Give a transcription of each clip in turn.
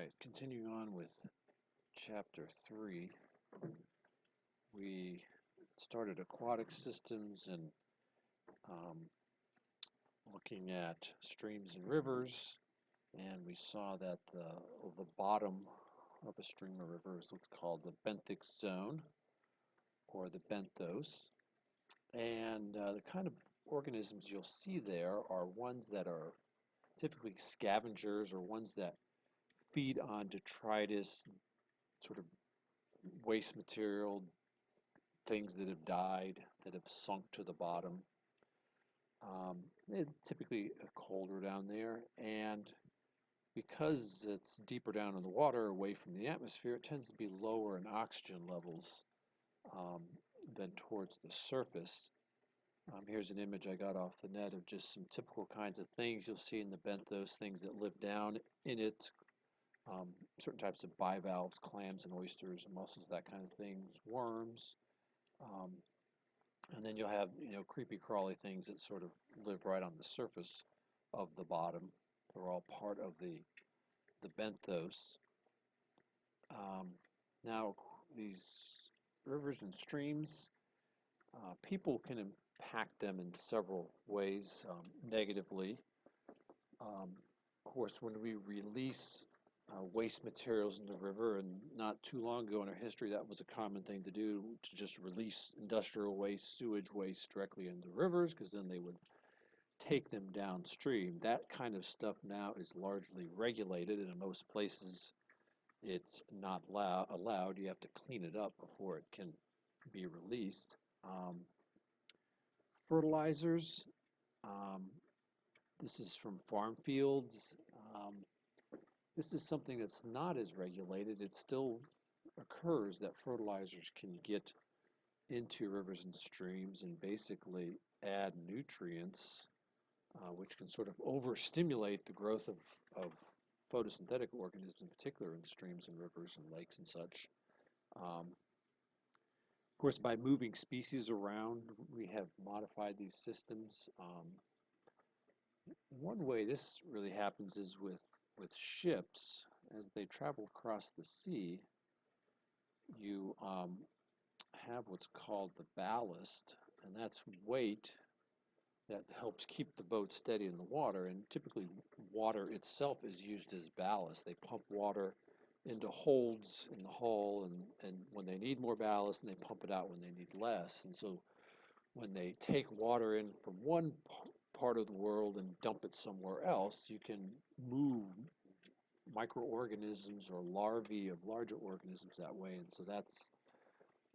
right, continuing on with chapter 3, we started aquatic systems and um, looking at streams and rivers, and we saw that the bottom of a stream or river is what's called the benthic zone or the benthos. And the kind of organisms you'll see there are ones that are typically scavengers or ones that feed on detritus, sort of waste material, things that have died, that have sunk to the bottom. It's typically colder down there, and because it's deeper down in the water, away from the atmosphere, it tends to be lower in oxygen levels than towards the surface. Here's an image I got off the net of just some typical kinds of things you'll see in the benthos, things that live down in it, certain types of bivalves, clams and oysters and mussels, that kind of things, worms. Um, And then you'll have, creepy crawly things that sort of live right on the surface of the bottom. They're all part of the benthos. Um, Now, these rivers and streams, people can impact them in several ways negatively. Of course, when we release waste materials in the river, and not too long ago in our history, that was a common thing to do, to just release industrial waste, sewage waste directly into rivers, because then they would take them downstream. That kind of stuff now is largely regulated, and in most places it's not allowed. You have to clean it up before it can be released. Fertilizers, um, this is from farm fields. This is something that's not as regulated. It still occurs that fertilizers can get into rivers and streams and basically add nutrients, which can sort of overstimulate the growth of photosynthetic organisms, in particular in streams and rivers and lakes and such. Of course, by moving species around, we have modified these systems. One way this really happens is with ships. As they travel across the sea, you have what's called the ballast, and that's weight that helps keep the boat steady in the water. And typically, water itself is used as ballast. They pump water into holds in the hull, and when they need more ballast, and they pump it out when they need less. And so, when they take water in from one part of the world and dump it somewhere else, you can move microorganisms or larvae of larger organisms that way. And so that's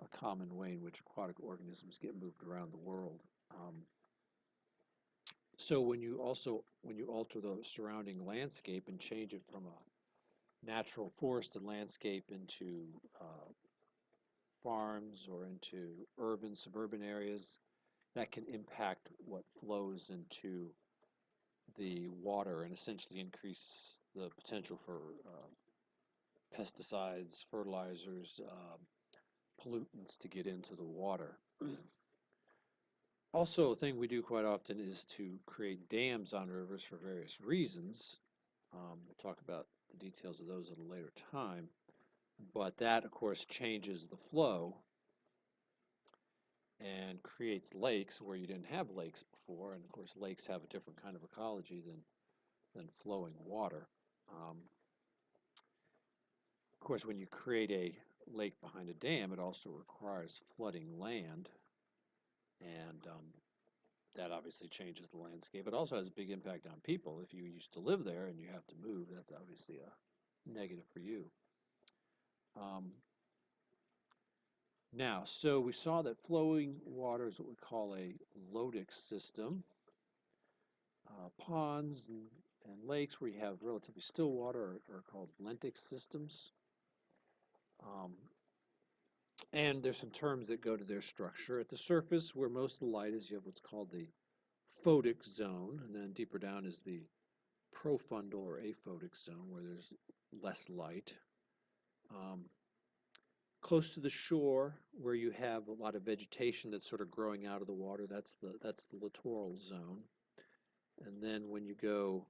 a common way in which aquatic organisms get moved around the world. So when you alter the surrounding landscape and change it from a natural forested landscape into farms or into urban, suburban areas, that can impact what flows into the water and essentially increase the potential for pesticides, fertilizers, pollutants to get into the water. Also, a thing we do quite often is to create dams on rivers for various reasons. We'll talk about the details of those at a later time. But that, of course, changes the flow and creates lakes where you didn't have lakes before. And of course, lakes have a different kind of ecology than flowing water. Of course, when you create a lake behind a dam, it also requires flooding land, and that obviously changes the landscape. It also has a big impact on people. If you used to live there and you have to move, that's obviously a negative for you. Um, Now, so we saw that flowing water is what we call a lotic system. Ponds and lakes where you have relatively still water are called lentic systems. Um, and there's some terms that go to their structure. At the surface, where most of the light is, you have what's called the photic zone, and then deeper down is the profundal or aphotic zone, where there's less light. Close to the shore, where you have a lot of vegetation that's sort of growing out of the water, that's the littoral zone. And then when you go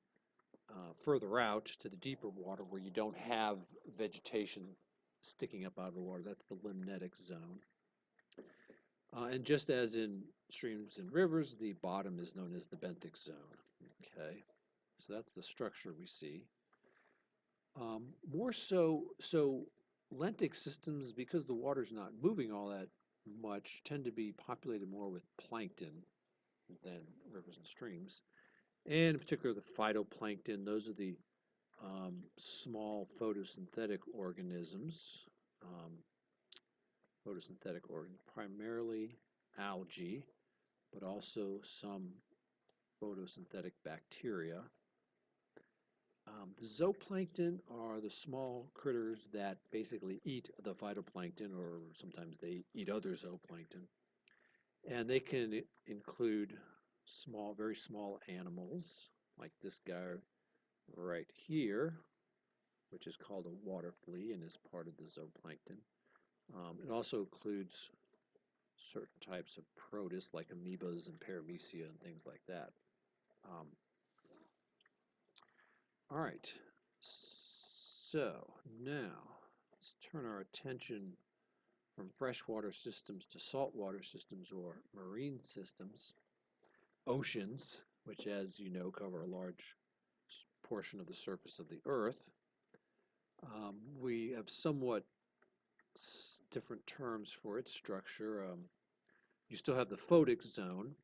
further out to the deeper water where you don't have vegetation sticking up out of the water. That's the limnetic zone. And just as in streams and rivers, the bottom is known as the benthic zone. Okay, so that's the structure we see. More so lentic systems, because the water's not moving all that much, tend to be populated more with plankton than rivers and streams. And in particular, the phytoplankton, those are the small photosynthetic organisms, um, primarily algae, but also some photosynthetic bacteria. The zooplankton are the small critters that basically eat the phytoplankton, or sometimes they eat other zooplankton. And they can include small, very small animals, like this guy right here, which is called a water flea and is part of the zooplankton. It also includes certain types of protists, like amoebas and paramecia and things like that. Um, all right, so now let's turn our attention from freshwater systems to saltwater systems or marine systems. Oceans, which, as you know, cover a large portion of the surface of the Earth. We have somewhat different terms for its structure. You still have the photic zone.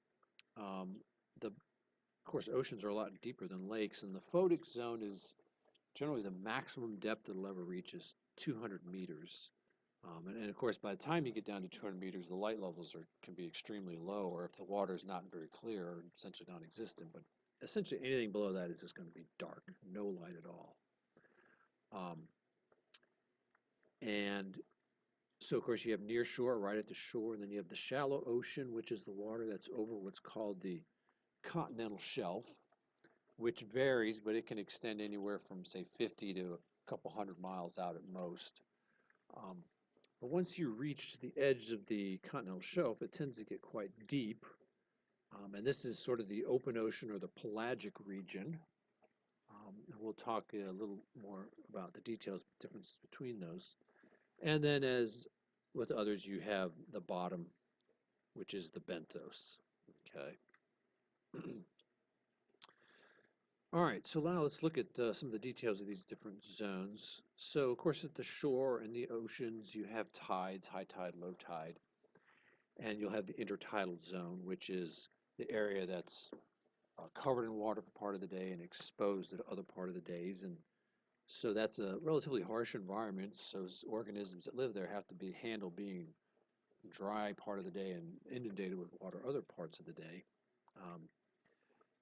Of course, oceans are a lot deeper than lakes, and the photic zone is generally the maximum depth it'll ever reach is 200 meters. And of course, by the time you get down to 200 meters, the light levels can be extremely low, or if the water is not very clear, or essentially non-existent. But essentially, anything below that is just going to be dark, no light at all. Um, and so, of course, you have near shore, right at the shore, and then you have the shallow ocean, which is the water that's over what's called the continental shelf, which varies, but it can extend anywhere from, say, 50 to a couple hundred miles out at most. Um, but once you reach the edge of the continental shelf, it tends to get quite deep. And this is sort of the open ocean or the pelagic region. And we'll talk a little more about the details, differences between those. And then, as with others, you have the bottom, which is the benthos. Okay. All right, so now let's look at some of the details of these different zones. So, of course, at the shore and the oceans, you have tides, high tide, low tide, and you'll have the intertidal zone, which is the area that's covered in water for part of the day and exposed at other part of the days. And so that's a relatively harsh environment. So organisms that live there have to be handle being dry part of the day and inundated with water other parts of the day. Um,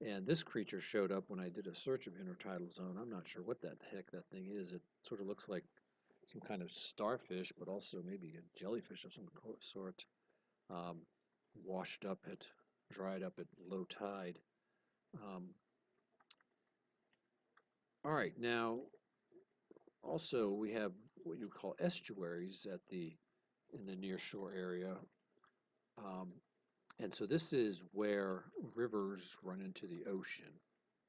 And this creature showed up when I did a search of intertidal zone. I'm not sure what the heck that thing is. It sort of looks like some kind of starfish, but also maybe a jellyfish of some sort, um, washed up at, dried up at low tide. Um, all right, now also we have what you call estuaries in the near shore area. Um, and so this is where rivers run into the ocean.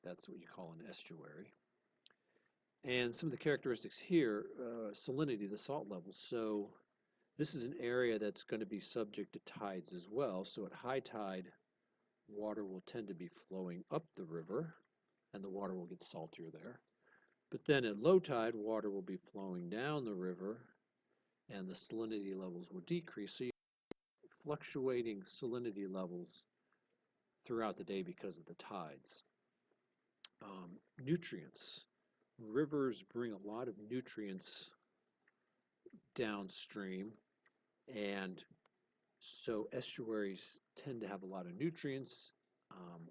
That's what you call an estuary. And some of the characteristics here, salinity, the salt levels. So this is an area that's going to be subject to tides as well. So at high tide, water will tend to be flowing up the river, and the water will get saltier there. But then at low tide, water will be flowing down the river, and the salinity levels will decrease. So you have fluctuating salinity levels throughout the day because of the tides. Nutrients. Rivers bring a lot of nutrients downstream, and so estuaries tend to have a lot of nutrients, um,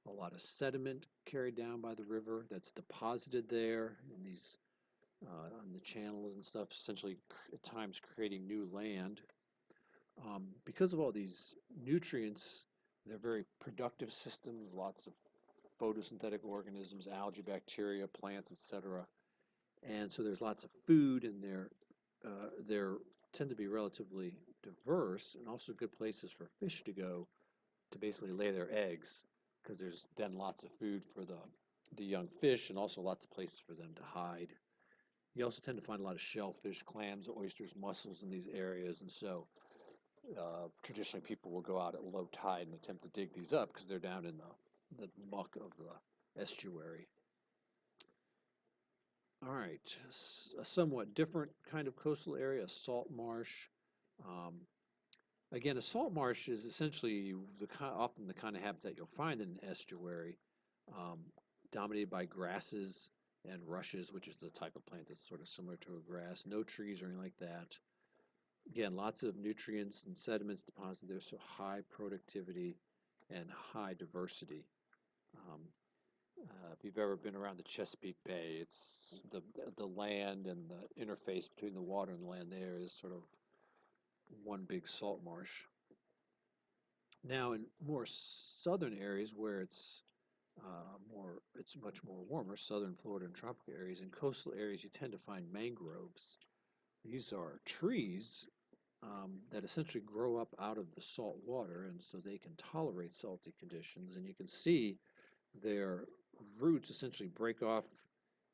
a lot of sediment carried down by the river that's deposited there in these on the channels and stuff, essentially at times creating new land. Because of all these nutrients, they're very productive systems, lots of photosynthetic organisms, algae, bacteria, plants, etc. And so there's lots of food, and they're tend to be relatively diverse, and also good places for fish to go to basically lay their eggs, because there's then lots of food for the the young fish, and also lots of places for them to hide. You also tend to find a lot of shellfish, clams, oysters, mussels in these areas, and so traditionally people will go out at low tide and attempt to dig these up because they're down in the muck of the estuary. All right, a somewhat different kind of coastal area, a salt marsh. Um, Again, a salt marsh is essentially often the kind of habitat you'll find in an estuary, um, dominated by grasses and rushes, which is the type of plant that's sort of similar to a grass. No trees or anything like that. Again, lots of nutrients and sediments deposited there, so high productivity and high diversity. Um, if you've ever been around the Chesapeake Bay, it's the land and the interface between the water and the land there is sort of one big salt marsh. Now, in more southern areas where it's much more warmer, southern Florida and tropical areas, in coastal areas, you tend to find mangroves. These are trees that essentially grow up out of the salt water, and so they can tolerate salty conditions. And you can see their roots essentially break off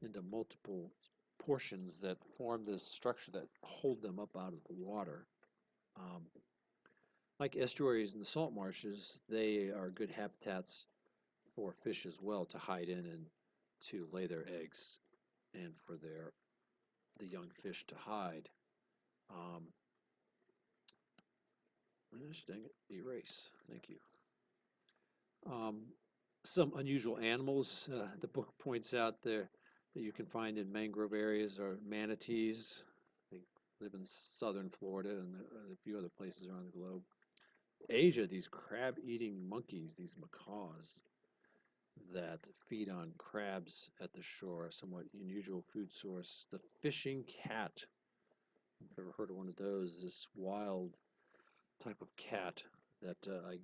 into multiple portions that form this structure that hold them up out of the water. Um, like estuaries and the salt marshes, they are good habitats for fish as well to hide in and to lay their eggs and for the young fish to hide. Um, dang it, erase. Thank you. Um, some unusual animals the book points out there that you can find in mangrove areas are manatees. They live in southern Florida and a few other places around the globe. Asia, these crab-eating monkeys, these macaws that feed on crabs at the shore, a somewhat unusual food source. The fishing cat, if you've ever heard of one of those, this wild type of cat that, I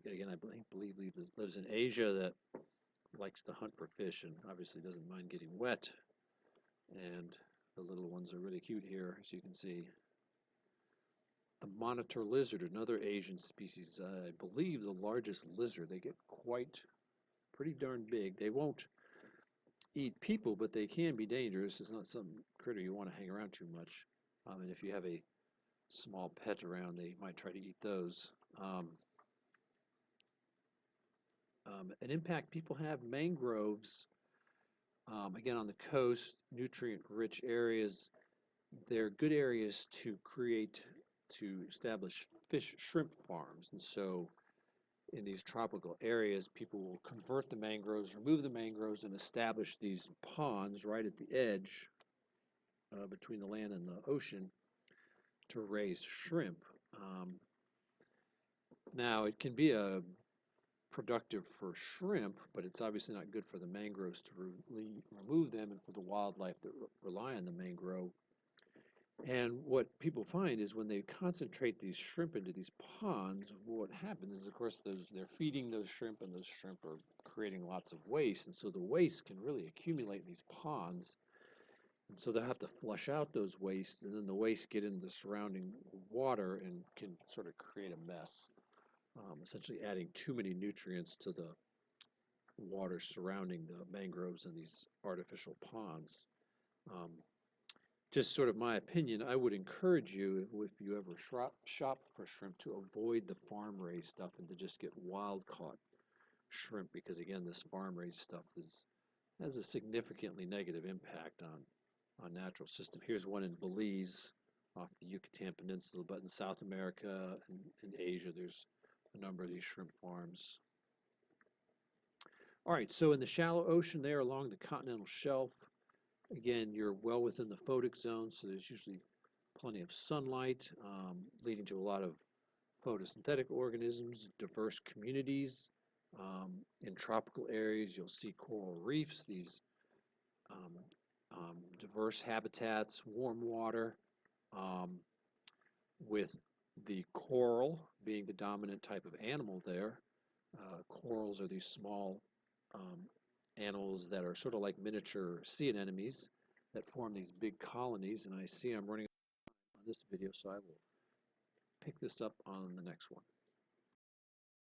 believe lives in Asia that likes to hunt for fish and obviously doesn't mind getting wet. And the little ones are really cute here, as you can see. The monitor lizard, another Asian species, I believe the largest lizard. They get pretty darn big. They won't eat people, but they can be dangerous. It's not some critter you want to hang around too much. And if you have a small pet around, they might try to eat those. An impact people have mangroves, again, on the coast, nutrient-rich areas. They're good areas to establish fish shrimp farms. And so in these tropical areas, people will convert the mangroves, remove the mangroves, and establish these ponds right at the edge between the land and the ocean to raise shrimp. Um, Now, it can be productive for shrimp, but it's obviously not good for the mangroves to remove them and for the wildlife that rely on the mangrove. And what people find is when they concentrate these shrimp into these ponds, what happens is, of course, they're feeding those shrimp, and those shrimp are creating lots of waste. And so the waste can really accumulate in these ponds. And so they'll have to flush out those wastes, and then the wastes get into the surrounding water and can sort of create a mess, essentially adding too many nutrients to the water surrounding the mangroves and these artificial ponds. Um, just sort of my opinion, I would encourage you, if you ever shop for shrimp, to avoid the farm raised stuff and to just get wild caught shrimp because, again, this farm raised stuff has a significantly negative impact on natural system. Here's one in Belize off the Yucatan Peninsula, but in South America and in Asia, there's a number of these shrimp farms. All right, so in the shallow ocean there along the continental shelf, again, you're well within the photic zone, so there's usually plenty of sunlight, leading to a lot of photosynthetic organisms, diverse communities. In tropical areas, you'll see coral reefs, these um, diverse habitats, warm water, um, with the coral being the dominant type of animal there. Corals are these small um, animals that are sort of like miniature sea anemones that form these big colonies. And I see I'm running on this video, so I will pick this up on the next one.